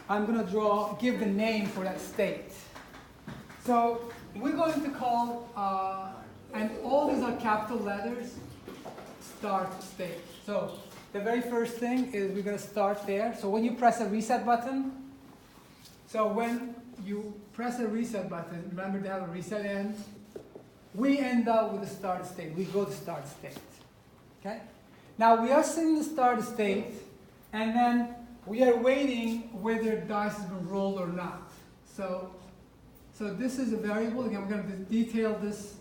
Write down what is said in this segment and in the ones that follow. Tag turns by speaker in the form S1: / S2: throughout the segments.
S1: I'm going to give the name for that state. So we're going to call, and all these are capital letters, start state. So the very first thing is we're going to start there. So when you press a reset button, so when you press a reset button, remember to have a reset end, we end up with the start state. We go to start state. Okay? Now we are setting the start state, and then we are waiting whether dice has been rolled or not. So this is a variable. Again, we're going to detail this.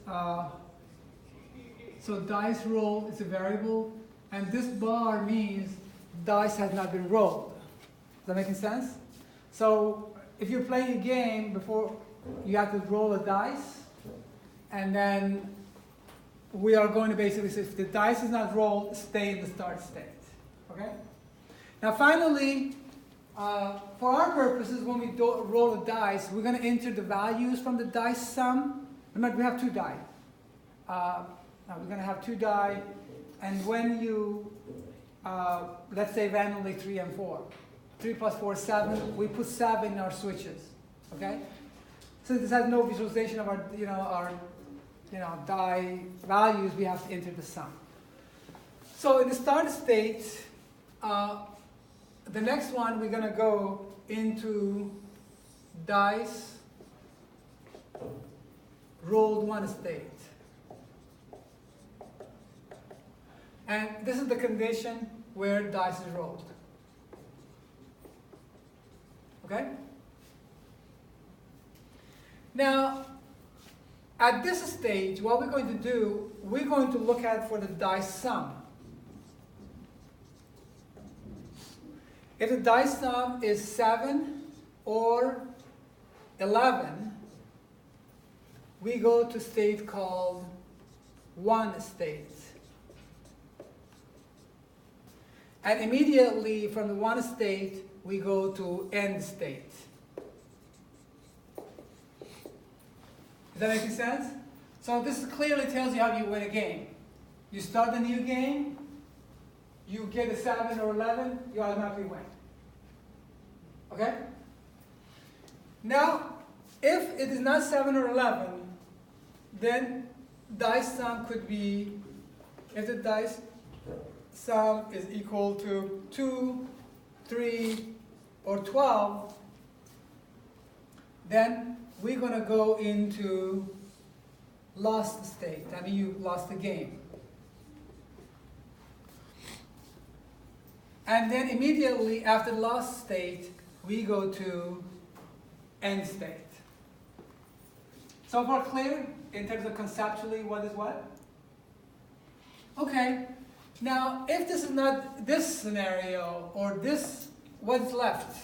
S1: So dice roll is a variable, and this bar means dice has not been rolled. Is that making sense? So if you're playing a game, before you have to roll a dice, and then we are going to basically say if the dice is not rolled, stay in the start state. Okay? Now finally, for our purposes, when we roll a dice, we're going to enter the values from the dice sum. Remember, we have two die. Now we're going to have two die, and when you, let's say randomly 3 and 4. 3 plus 4 is 7. We put 7 in our switches. Okay? Since this has no visualization of our die values, we have to enter the sum. So in the start state, the next one we're going to go into dice rolled 1 state. And this is the condition where dice is rolled. Okay? Now, at this stage, what we're going to do, we're going to look at for the dice sum. If the dice sum is 7 or 11, we go to state called 1 state. And immediately from the 1 state, we go to end state. Is that making sense? So this clearly tells you how you win a game. You start a new game, you get a 7 or 11, you automatically win. Okay? Now, if it is not 7 or 11, then dice sum could be, if the dice sum is equal to 2, 3, or 12, then we're going to go into lost state. I mean, you lost the game. And then immediately after lost state, we go to end state. So far clear in terms of conceptually what is what? Okay. Now, if this is not this scenario or this, what's left?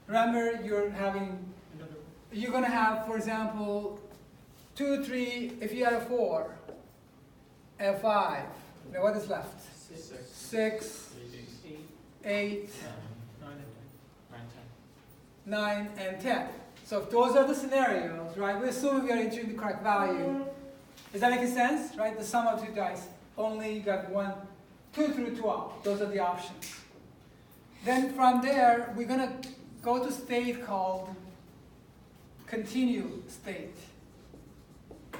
S1: Remember, you're going to have, for example, 2, 3, if you had a 4, a 5. Now what is left? 6, 8, 9, and 10. So if those are the scenarios, right, we assume we are entering the correct value. Is that making sense? Right? The sum of two dice. Only you got 1, 2 through 12. Those are the options. Then from there, we're going to go to state called continue state.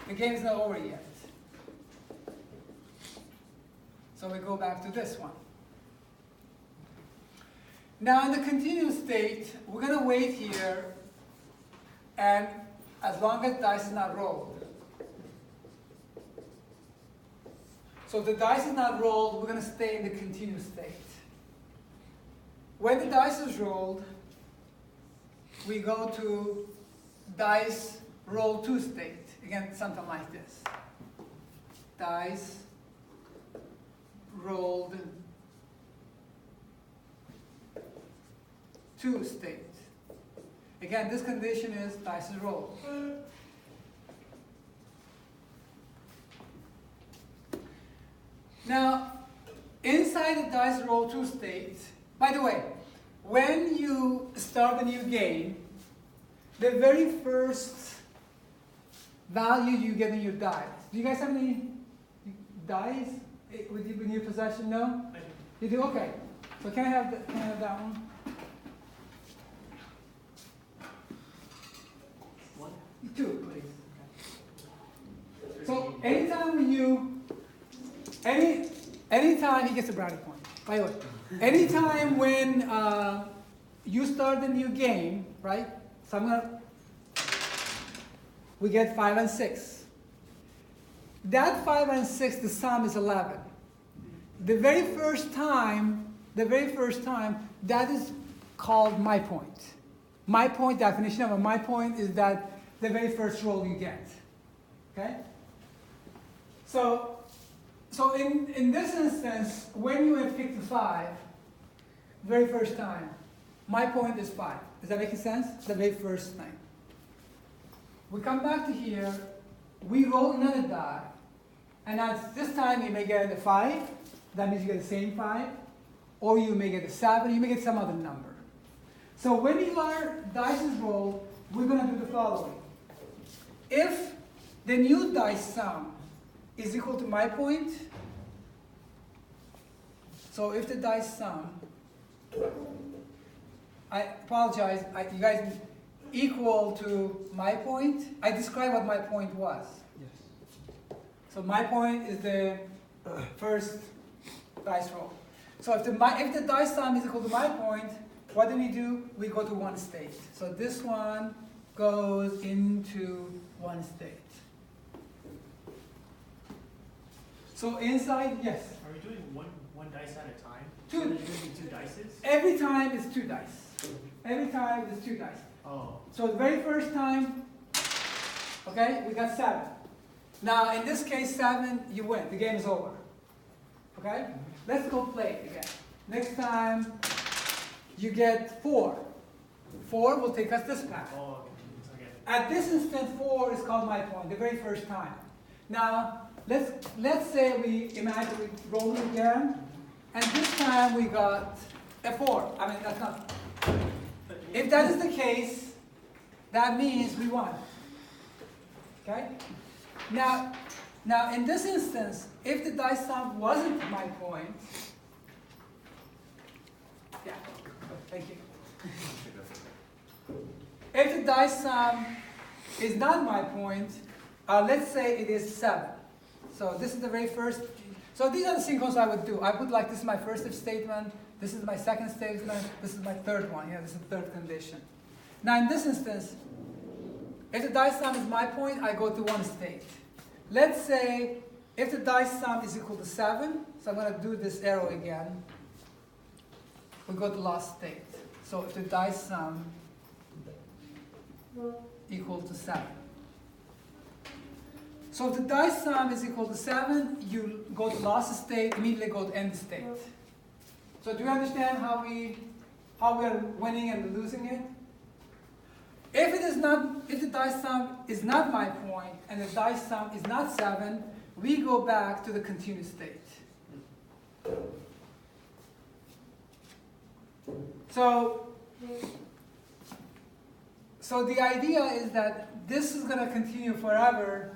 S1: The game is not over yet. So we go back to this one. Now in the continue state, we're going to wait here, and as long as dice is not rolled. So if the dice is not rolled, we're going to stay in the continue state. When the dice is rolled, we go to dice roll 2 state. Again, something like this. Dice rolled 2 state. Again, this condition is dice is rolled. Now, inside the dice roll 2 state, by the way, when you start a new game, the very first value you get in your dice. Do you guys have any dice in your possession? No? You do? Okay. So can I have that one? anytime he gets a brownie point. By the way, anytime when you start the new game, right? So we get 5 and 6. That 5 and 6, the sum is 11. The very first time, that is called my point. My point, definition of a my point is that the very first roll you get. Okay? So in this instance, when you have picked the 5, very first time, my point is 5. Does that make sense? The very first thing. We come back to here, we roll another die, and at this time you may get a 5, that means you get the same 5, or you may get a 7, you may get some other number. So when your dice is rolled, we're going to do the following. If the new dice sum is equal to my point, so if the dice sum, I apologize, you guys equal to my point, I described what my point was. Yes. So my point is the first dice roll. So if the dice sum is equal to my point, what do? We go to one state. So this one goes into one state. So inside, yes?
S2: Are we doing one dice at a time?
S1: Two.
S2: So there's going to be 2 dices?
S1: Every time it's 2 dice. Every time it's 2 dice.
S2: Oh.
S1: So the very first time, okay, we got 7. Now in this case, 7, you win. The game is over. Okay? Let's go play it again. Next time, you get 4. 4 will take us this path.
S2: Oh, okay.
S1: At this instant, 4 is called my point, the very first time. Now, let's say we imagine we roll it again, and this time we got a 4. I mean, that's not. If that is the case, that means we won. Okay? Now in this instance, if the dice sum wasn't my point, yeah, thank you. If the dice sum is not my point, let's say it is 7. So this is the very first. So these are the sequences I would do. I would like, this is my first if statement, this is my second statement, this is my third one. Yeah, this is the third condition. Now in this instance, if the dice sum is my point, I go to one state. Let's say if the dice sum is equal to 7, so I'm going to do this arrow again. We go to last state. So if the dice sum equal to 7. So if the dice sum is equal to 7, you go to last state, immediately go to end state. So do you understand how we are winning and losing it? If the dice sum is not my point and the dice sum is not 7, we go back to the continuous state. So the idea is that this is going to continue forever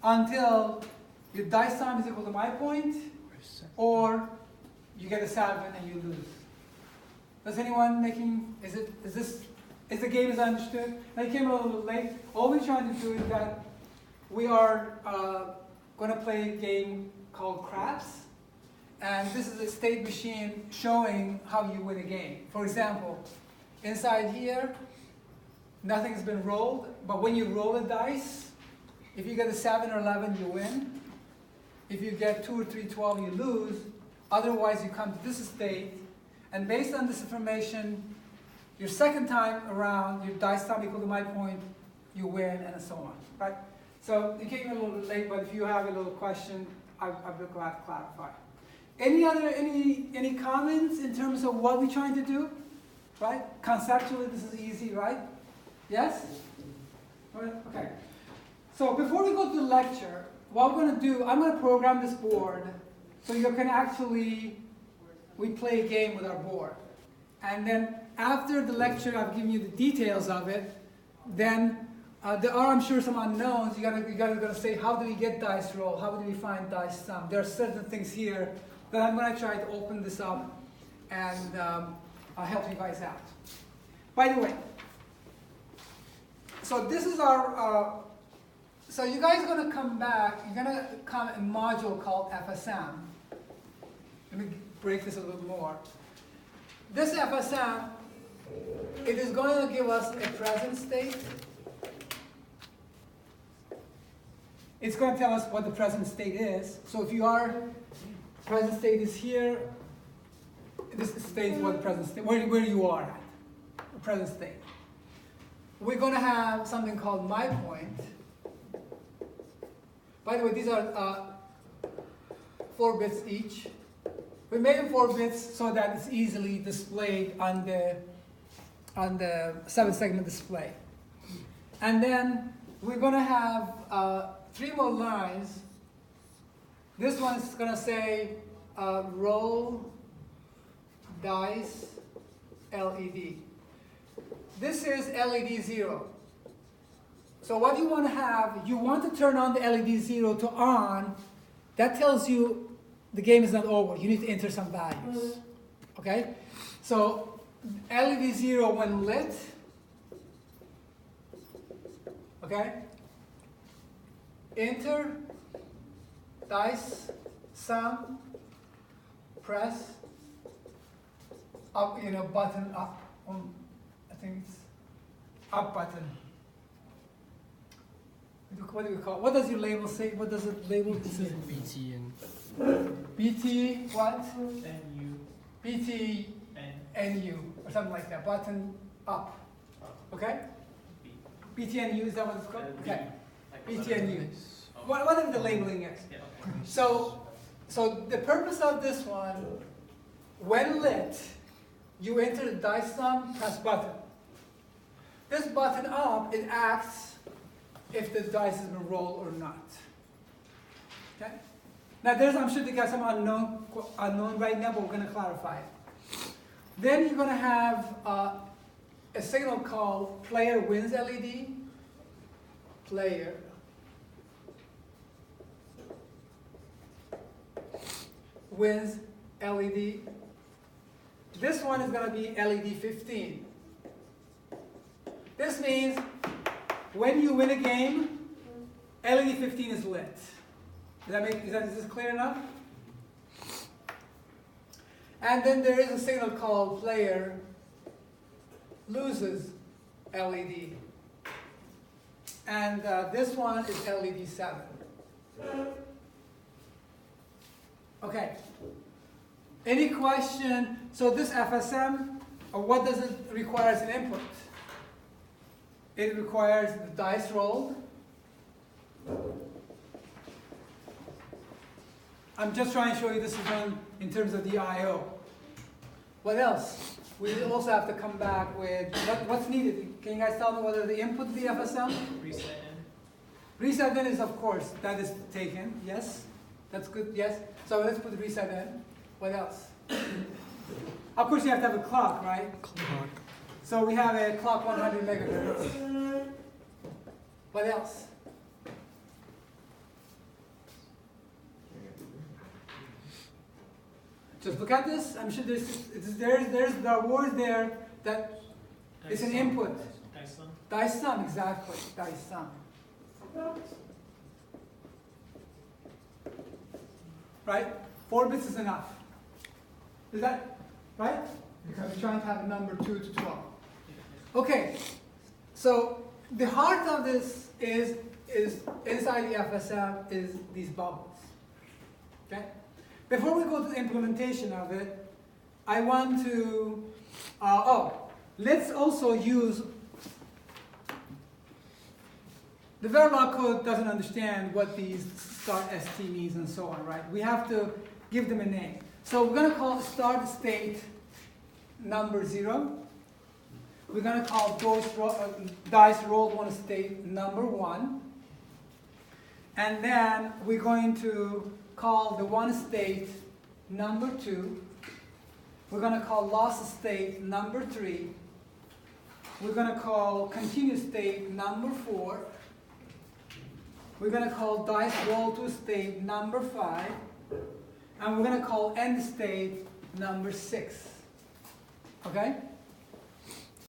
S1: until your dice sum is equal to my point, or you get a 7 and you lose. Does anyone is the game is understood? I came a little late. All we're trying to do is that we are going to play a game called Craps. And this is a state machine showing how you win a game. For example, inside here, nothing's been rolled, but when you roll a dice, if you get a 7 or 11, you win. If you get 2 or 3, 12, you lose. Otherwise, you come to this state, and based on this information, your second time around, your dice sum equal to my point, you win, and so on. Right? So it came a little bit late, but if you have a little question, I will glad to clarify. Any comments in terms of what we're trying to do? Right? Conceptually, this is easy, right? Yes? Okay. So before we go to the lecture, what we're going to do, I'm going to program this board so you can actually, we play a game with our board. And then after the lecture, I've given you the details of it, then there are, I'm sure, some unknowns. You gotta say, how do we get dice roll? How do we find dice sum? There are certain things here that I'm going to try to open this up and help you guys out. By the way, so this is our, so you guys are going to come back, you're going to come a module called FSM. let me break this a little more. This FSM, it is going to give us a present state. It's going to tell us what the present state is. So if your present state is here, this states what the present state, where you are at, the present state. We're going to have something called my point. By the way, these are 4 bits each. We made them 4 bits so that it's easily displayed on the 7-segment display. And then we're going to have 3 more lines. This one is going to say roll dice LED. This is LED 0. So what you want to have, you want to turn on the LED 0 to on. That tells you the game is not over. You need to enter some values. Okay? So LED 0 when lit. Okay? Enter, dice, sum, press, up, button up. I think it's up button. What do you call it? What does your label say? What does it label?
S3: BT
S1: BT what?
S2: NU.
S1: BT NU or something like that. Button up. Okay? BTNU, is that what it's called? Okay. BTNU. Whatever the labeling is. So the purpose of this one, when lit, you enter the dice sum, press button. This button up, it acts if the dice has been rolled or not. Okay? Now I'm sure you got some unknown right now, but we're going to clarify it. Then you're going to have a signal called player wins LED. Player wins LED. This one is going to be LED 15. This means when you win a game, LED 15 is lit. Is this clear enough? And then there is a signal called player loses LED. And this one is LED 7. Okay. Any question? So this FSM, what does it require as an input? It requires the dice rolled. I'm just trying to show you this is done in terms of the I/O. What else? We also have to come back with what's needed. Can you guys tell me whether the input to the FSM?
S2: Reset in.
S1: Reset in is, of course, that is taken. Yes? That's good. Yes? So let's put the reset in. What else? Of course, you have to have a clock, right?
S3: Clock.
S1: So we have a clock 100 megahertz. What else? Just look at this. I'm sure there's the word there that is an input.
S2: Dice sum.
S1: Dice sum, exactly. Dice sum. Right? 4 bits is enough. Is that right? Because we're trying to have a number 2 to 12. Okay. So the heart of this is inside the FSM is these bubbles. Okay? Before we go to the implementation of it, I want to, let's also use, the Verilog code doesn't understand what these start ST means and so on, right? We have to give them a name. So we're going to call start state number 0. We're going to call dice rolled one state number 1. And then we're going to call the one state number 2. We're going to call lost state number 3. We're going to call continuous state number 4. We're going to call dice roll to state number 5. And we're going to call end state number 6. Okay?